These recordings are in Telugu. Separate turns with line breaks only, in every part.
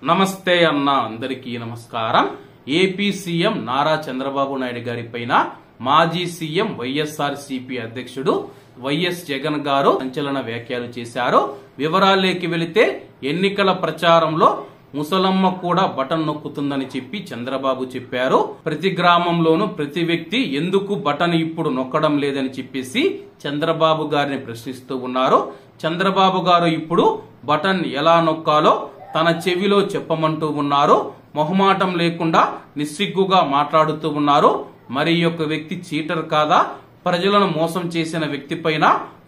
నమస్తే అన్న అందరికీ నమస్కారం. ఏపీ సీఎం నారా చంద్రబాబు నాయుడు గారి పైన మాజీ సీఎం వైఎస్ఆర్సీపీ అధ్యక్షుడు వైఎస్ జగన్ గారు సంచలన వ్యాఖ్యలు చేశారు. వివరాల్లోకి వెళితే ఎన్నికల ప్రచారంలో ముసలమ్మ కూడా బటన్ నొక్కుతుందని చెప్పి చంద్రబాబు చెప్పారు. ప్రతి గ్రామంలోనూ ప్రతి వ్యక్తి ఎందుకు బటన్ ఇప్పుడు నొక్కడం లేదని చెప్పేసి చంద్రబాబు గారిని ప్రశ్నిస్తూ ఉన్నారు. చంద్రబాబు గారు ఇప్పుడు బటన్ ఎలా నొక్కాలో తన చెవిలో చెప్పమంటూ ఉన్నారు. మొహమాటం లేకుండా నిస్సిగ్గుగా మాట్లాడుతూ ఉన్నారు. మరి యొక్క వ్యక్తి చీటర్ కాదా? ప్రజలను మోసం చేసిన వ్యక్తి పైన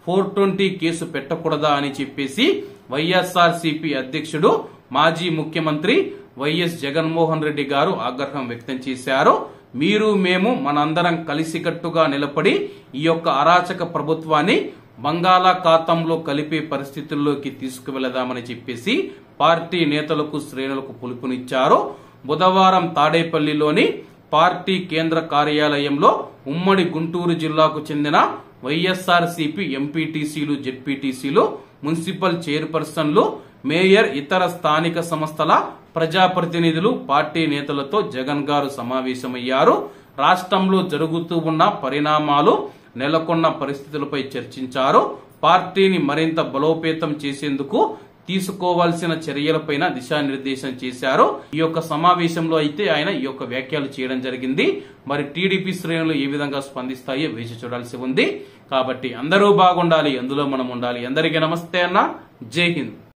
420 కేసు పెట్టకూడదా అని చెప్పేసి వైఎస్ఆర్సీపీ అధ్యక్షుడు మాజీ ముఖ్యమంత్రి వైఎస్ జగన్మోహన్ రెడ్డి గారు ఆగ్రహం వ్యక్తం చేశారు. మీరు మేము మనందరం కలిసికట్టుగా నిలబడి ఈ యొక్క అరాచక ప్రభుత్వాన్ని బంగాళాఖాతంలో కలిపే పరిస్థితుల్లోకి తీసుకువెళదామని చెప్పేసి పార్టీ నేతలకు శ్రేణులకు పిలుపునిచ్చారు. బుధవారం తాడేపల్లిలోని పార్టీ కేంద్ర కార్యాలయంలో ఉమ్మడి గుంటూరు జిల్లాకు చెందిన వైఎస్ఆర్సీపీ ఎంపీటీసీలు, జెడ్పీటీసీలు, మున్సిపల్ చైర్పర్సన్లు, మేయర్, ఇతర స్థానిక సంస్థల ప్రజాప్రతినిధులు, పార్టీ నేతలతో జగన్ గారు సమావేశమయ్యారు. రాష్ట్రంలో జరుగుతూ ఉన్న పరిణామాలు, నెలకొన్న పరిస్థితులపై చర్చించారు. పార్టీని మరింత బలోపేతం చేసేందుకు తీసుకోవాల్సిన చర్యలపైన దిశానిర్దేశం చేశారు. ఈ యొక్క సమావేశంలో అయితే ఆయన ఈ యొక్క వ్యాఖ్యలు చేయడం జరిగింది. మరి టీడీపీ శ్రేణులు ఏ విధంగా స్పందిస్తాయో వేచి చూడాల్సి ఉంది. కాబట్టి అందరూ బాగుండాలి, అందులో మనం ఉండాలి. అందరికీ నమస్తే అన్న, జై హింద్.